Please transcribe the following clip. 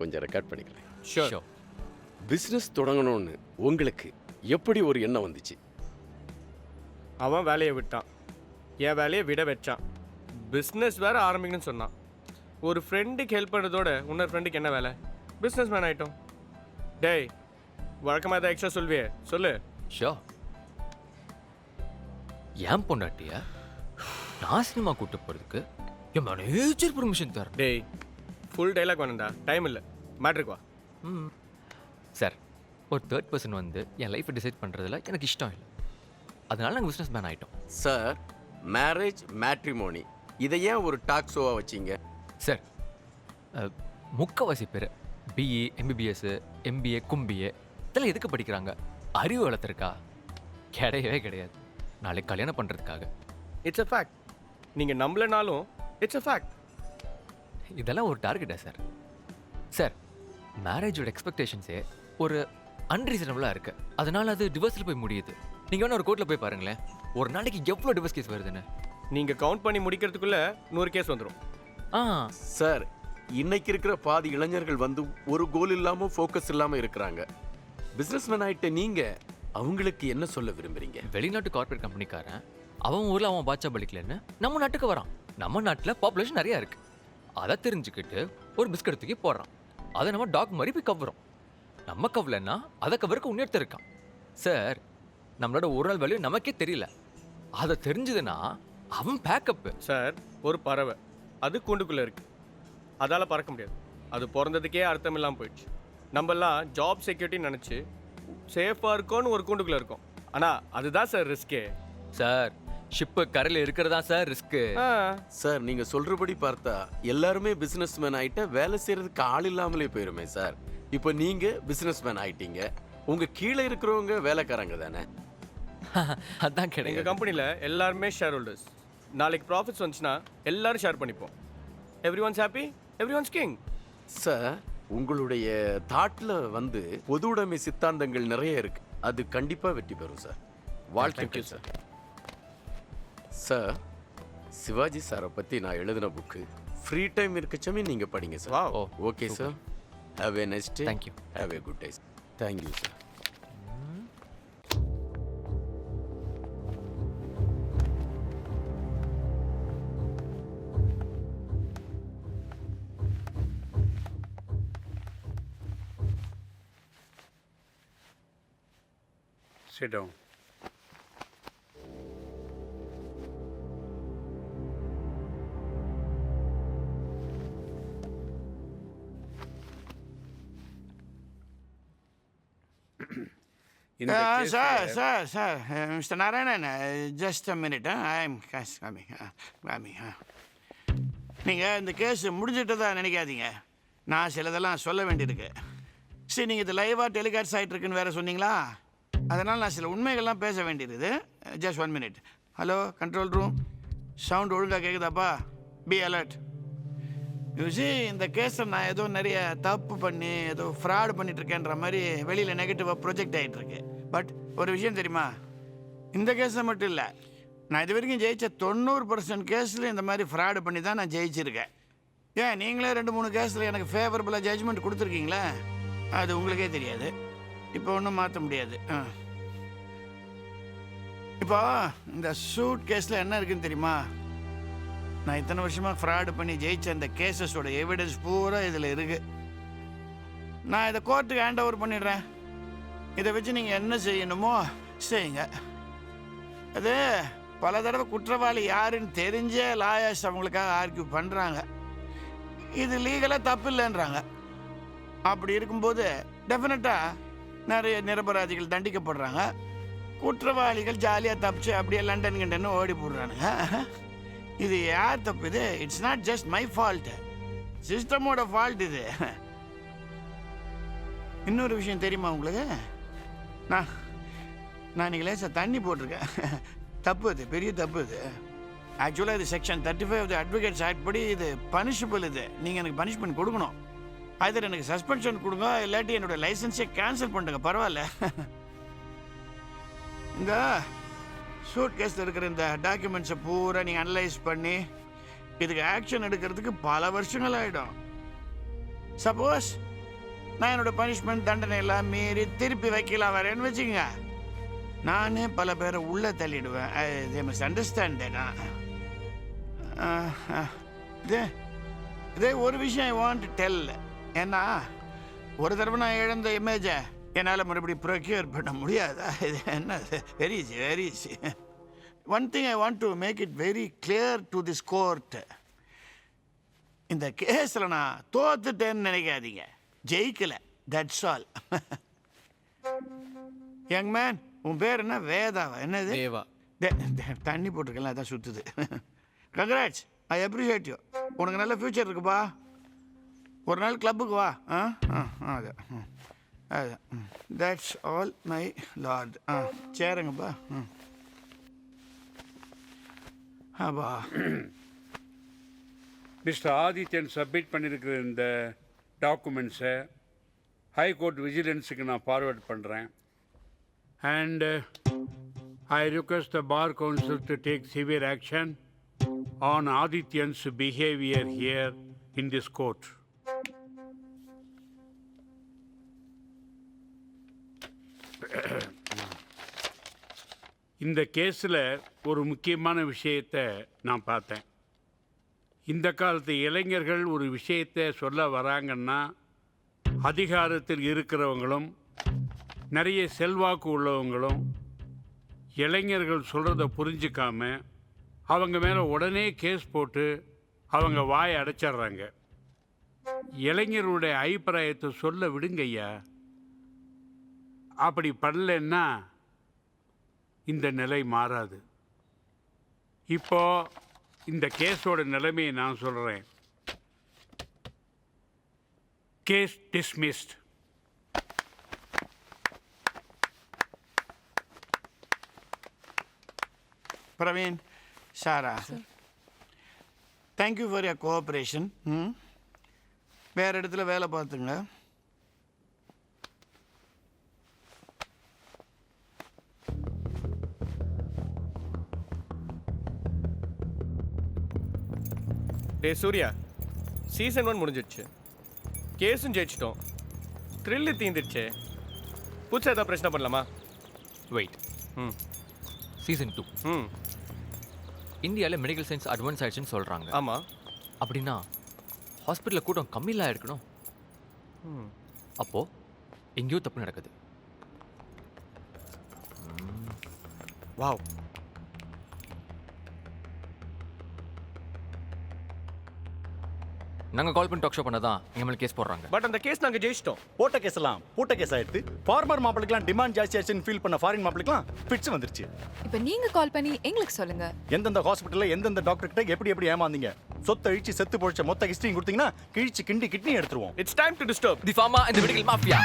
கொஞ்சம் ரெக்கார்ட் பண்ணிக்கிறேன். Sure. Business தொடங்கணும்னு உங்களுக்கு எப்படி ஒரு எண்ணம் வந்துச்சு? அவன் வேலையை விட்டான், என் வேலையை விட வச்சான். பிஸ்னஸ் வேறு ஆரம்பிக்கணும்னு சொன்னான். ஒரு ஃப்ரெண்டுக்கு ஹெல்ப் பண்ணுறதோட இன்னொரு ஃப்ரெண்டுக்கு என்ன வேலை? பிஸ்னஸ் மேன் ஆகிட்டோம். டேய், வழக்கமாக எதாவது எக்ஸ்ட்ரா சொல்வியே, சொல்லு. ஷோ, ஏன் பொண்டாட்டியா நான் சினிமா கூட்டு போகிறதுக்கு என் மேனேஜர் பெர்மிஷன் தரேன். டேய், ஃபுல் டைலாக் வேணும்டா, டைம் இல்லை, மேட்ருக்கு வா. சார், ஒரு தேர்ட் பர்சன் வந்து என் லைஃப்பை டிசைட் பண்ணுறதுல எனக்கு இஷ்டம் இல்லை. அதனால நாங்கள் பிஸ்னஸ் மேன் ஆகிட்டோம். சார், மேரேஜ் மேட்ரிமோனி இதை ஏன் ஒரு டாக் ஷோவாக வச்சிங்க? சார், முக்கால்வாசி பேர் பிஇ, எம்பிபிஎஸ், எம்பிஏ, கும்பிஏ இதெல்லாம் எதுக்கு படிக்கிறாங்க? அறிவு வளர்த்துருக்கா? கிடையவே கிடையாது. நாளைக்கு கல்யாணம் பண்ணுறதுக்காக. It's a fact. நீங்கள் நம்பலனாலும் இட்ஸ் அ ஃபேக்ட். இதெல்லாம் ஒரு டார்கெட்டா சார்? சார், மேரேஜோட எக்ஸ்பெக்டேஷன்ஸே ஒரு அன்ரீசனபிளாக இருக்குது. அதனால அது டிவோர்ஸில் போய் முடியுது. நீங்கள் வேணா ஒரு கோர்ட்டில் போய் பாருங்களேன், ஒரு நாளைக்கு எவ்வளோ டிவோர்ஸ் கேஸ் வருதுன்னு. நீங்கள் கவுண்ட் பண்ணி முடிக்கிறதுக்குள்ளே 100 கேஸ் வந்துடும். சார், இன்னைக்கு இருக்கிற பாதி இளைஞர்கள் வந்து ஒரு கோல் இல்லாமல் ஃபோக்கஸ் இல்லாமல் இருக்கிறாங்க. பிஸ்னஸ்மேன் ஆகிட்ட நீங்கள் அவங்களுக்கு என்ன சொல்ல விரும்புறீங்க? வெளிநாட்டு கார்பரேட் கம்பெனிக்காரன் அவன் ஊரில் அவன் பாட்சா பலிக்கலன்னு நம்ம நாட்டுக்கு வரான். நம்ம நாட்டில் பாப்புலேஷன் நிறையா இருக்குது. அதை தெரிஞ்சுக்கிட்டு ஒரு பிஸ்கட் தூக்கி போடுறான். அதை நம்ம டாக் மாதிரி போய் கவரும். நம்ம கவலைன்னா அதை கவருக்கு உன்னெடுத்து இருக்கான். சார், நம்மளோட ஒரு நாள் வேல்யூ நமக்கே தெரியல. அதை தெரிஞ்சதுன்னா அவன் பேக்கப்பு. சார், ஒரு பறவை அது கூண்டுக்குள்ளே இருக்குது, அதால் பறக்க முடியாது. அது பிறந்ததுக்கே அர்த்தம் இல்லாமல் போயிடுச்சு. நம்மெல்லாம் ஜாப் செக்யூரிட்டின்னு நினச்சி சேஃபாக இருக்கோன்னு ஒரு கூண்டுக்குள்ளே இருக்கோம். ஆனால் அதுதான் சார் ரிஸ்கே. சார், ஷிப்பு கரையில் இருக்கிறதா சார் ரிஸ்க்கு. சார், நீங்க சொல்றபடி பார்த்தா எல்லாருமே பிசினஸ்மேன் ஆயிட்டா வேலை செய்யறதுக்கு ஆள் இல்லாமலே போயிருமே சார். இப்போ நீங்க பிசினஸ்மேன் ஆயிட்டீங்க, உங்க கீழே இருக்கிறவங்க வேலைக்காரங்க தானே? அதான் கிடையாது. எங்கள் கம்பெனியில் எல்லாருமே ஷேர் ஹோல்டர்ஸ். நாளைக்கு ப்ராஃபிட்ஸ் வந்துச்சுன்னா எல்லாரும் ஷேர் பண்ணிப்போம். Every once happy, every once king. Sir, உங்களுடைய தாட்ல வந்து பொது உடைமை சித்தாந்தங்கள் நிறைய இருக்கு. அது கண்டிப்பா வெற்றி பெறும் சார். வாழ்த்துக்கள் சார். சார், சிவாஜி சாரை பற்றி நான் எழுதின புக்கு ஃப்ரீ டைம் இருக்கச்சமே நீங்கள் படிங்க sir. Wow. Okay sir. Have a nice day. Thank you. Have a good day. Thank you sir. Sit down. Sir, Mr. Narayanan, just a minute. I am coming. நீங்கள் இந்த case முடிஞ்சிட்டதா நினைக்காதீங்க. நான் சிலதெல்லாம் சொல்ல வேண்டியிருக்கு. சரி, நீங்கள் இது லைவாக டெலிகாஸ்ட் ஆகிட்டு இருக்குன்னு வேறு சொன்னீங்களா? அதனால் நான் சில உண்மைகள்லாம் பேச வேண்டியிருக்குது. Just 1 minute. Hello, control room, sound ஒழுங்காக கேட்குதாப்பா? Be alert. யூசி, இந்த கேஸை நான் ஏதோ நிறைய தப்பு பண்ணி ஏதோ ஃப்ராட் பண்ணிகிட்ருக்கேன்ற மாதிரி வெளியில் நெகட்டிவாக ப்ரொஜெக்ட் ஆகிட்டுருக்கு. பட் ஒரு விஷயம் தெரியுமா? இந்த கேஸை மட்டும் இல்லை, நான் இது வரைக்கும் ஜெயித்த 90% கேஸில் இந்த மாதிரி ஃப்ராடு பண்ணி தான் நான் ஜெயிச்சிருக்கேன். ஏன் நீங்களே 2-3 கேஸில் எனக்கு ஃபேவரபுளாக ஜட்ஜ்மெண்ட் கொடுத்துருக்கீங்களே, அது உங்களுக்கே தெரியாது. இப்போ ஒன்றும் மாற்ற முடியாது. இப்போ இந்த சூட் கேஸில் என்ன இருக்குன்னு தெரியுமா? நான் இத்தனை வருஷமாக ஃப்ராடு பண்ணி ஜெயிச்ச அந்த கேசஸோட எவிடன்ஸ் பூரா இதில் இருக்குது. நான் இதை கோர்ட்டுக்கு ஹேண்ட் ஓவர் பண்ணிடுறேன். இதை வச்சு நீங்கள் என்ன செய்யணுமோ செய்யுங்க. அது பல தடவை குற்றவாளி யாருன்னு தெரிஞ்சே லாயர்ஸ் அவங்களுக்காக ஆர்கியூ பண்ணுறாங்க. இது லீகலாக தப்பு இல்லைன்றாங்க. அப்படி இருக்கும்போது டெஃபினட்டாக நிறைய நிரபராதிகள் தண்டிக்கப்படுறாங்க. குற்றவாளிகள் ஜாலியாக தப்பிச்சு அப்படியே லண்டன் கிண்டன்னு ஓடி போடுறானுங்க. இது யார் தப்பு? இது it's not just my fault, சிஸ்டமோட ஃபால்ட் இது. இன்னொரு விஷயம் தெரியுமா உங்களுக்கு? நான் இன்னைக்கு லேசாக தண்ணி போட்டிருக்கேன். தப்பு, அது பெரிய தப்பு. இது ஆக்சுவலாக இது section 35 of the advocates act படி இது பனிஷபிள். இது நீங்கள் எனக்கு பனிஷ்மெண்ட் கொடுக்கணும். either எனக்கு சஸ்பென்ஷன் கொடுங்க, இல்லாட்டி என்னோட லைசன்ஸே கேன்சல் பண்ணுங்க, பரவாயில்ல. இந்த சூட் கேஸில் இருக்கிற இந்த டாக்குமெண்ட்ஸை பூரா நீங்கள் அனலைஸ் பண்ணி இதுக்கு ஆக்ஷன் எடுக்கிறதுக்கு பல வருஷங்கள் ஆகிடும். சப்போஸ் நான் என்னோட பனிஷ்மெண்ட் தண்டனை எல்லாம் மீறி திருப்பி வைக்கலாம் வரேன்னு வச்சுக்கோங்க, நானே பல பேரை உள்ளே தள்ளிடுவேன். They must understand. இதே ஒரு விஷயம் ஐ வாண்ட் டு டெல். ஏன்னா ஒரு தடவை நான் இழந்த இமேஜை என்னால் மறுபடியும் ப்ரொக்யூர் பண்ண முடியாதா? இது என்ன very easy, very easy. One thing I want to make it very clear to this court. இந்த கேஸில் நான் தோத்துட்டேன்னு நினைக்காதீங்க, ஜெயிக்கல, தட்ஸ் ஆல். யங் மேன், உன் பேர் என்ன? வேதாவா? என்னது? தேவா. தண்ணி போட்டிருக்கலாம், அதான் சுற்றுது. Congrats, I appreciate you. உனக்கு நல்ல ஃப்யூச்சர் இருக்குப்பா. ஒரு நாள் கிளப்புக்கு வா. அது அது தட்ஸ் ஆல் மை லார்ட். சேருங்கப்பா. அப்பா மிஸ்டர் ஆதித்யன் சப்மிட் பண்ணியிருக்கிற இந்த டாக்குமெண்ட்ஸை ஹைகோர்ட் விஜிலன்ஸுக்கு நான் ஃபார்வர்ட் பண்ணுறேன். And I request the bar council to take severe action on Adityan's behaviour here in this court. இந்த கேஸில் ஒரு முக்கியமான விஷயத்தை நான் பார்த்தேன். இந்த காலத்து இளைஞர்கள் ஒரு விஷயத்தை சொல்ல வராங்கன்னா அதிகாரத்தில் இருக்கிறவங்களும் நிறைய செல்வாக்கு உள்ளவங்களும் இளைஞர்கள் சொல்கிறத புரிஞ்சிக்காம அவங்க மேலே உடனே கேஸ் போட்டு அவங்க வாயை அடைச்சிட்றாங்க. இளைஞர்களுடைய அபிப்பிராயத்தை சொல்ல விடுங்க ஐயா. அப்படி பண்ணலன்னா இந்த நிலை மாறாது. இப்போ இந்த கேஸோட நிலைமையை நான் சொல்கிறேன். Case dismissed. Praveen, Sara, thank you for your cooperation. வேறு இடத்துல வேலை பார்த்துங்க. டே சூர்யா, சீசன் 1 முடிஞ்சிடுச்சு, கேஸும் ஜெயிச்சிட்டோம், த்ரில்லு தீந்துடுச்சு. புதுசாக ஏதாவது பிரச்சனை பண்ணலாமா? வெயிட், ம் சீசன் 2 ம் இந்தியாவில் மெடிக்கல் சயின்ஸ் அட்வான்ஸ் ஆயிடுச்சுன்னு சொல்கிறாங்க. ஆமாம். அப்படின்னா ஹாஸ்பிட்டலில் கூட்டம் கம்மியாக இருக்கணும். அப்போது எங்கேயோ தப்பு நடக்குது. வாவ். நாங்கள் கால் பண்ணி டாக் ஷோ பண்ணதான் எங்கள் மேலே கேஸ் போடுறாங்க. பட் அந்த கேஸ் நாங்கள் ஜெயிச்சிட்டோம். போட்ட கேஸ் எல்லாம் பூட்ட கேஸ் ஆயிடுது. ஃபார்மர் மாப்பிளைக்கெல்லாம் டிமாண்ட் ஜாஸ்தி ஆச்சுன்னு ஃபீல் பண்ண ஃபாரின் மாப்பிளைக்கெல்லாம் ஃபிட்ஸ் வந்துருச்சு. இப்போ நீங்க கால் பண்ணி எங்களுக்கு சொல்லுங்க, எந்தெந்த ஹாஸ்பிட்டல்ல எந்தெந்த டாக்டர் கிட்ட எப்படி ஏமாந்தீங்க, சொத்தை அழிச்சு செத்து போயிடுச்ச மொத்த ஹிஸ்டரியும் கொடுத்தீங்கன்னா கிழிச்சு கிண்டி கிட்னி எடுத்துருவோம். It's time to disturb the pharma இந்த மெடிக்கல் மாஃபியா.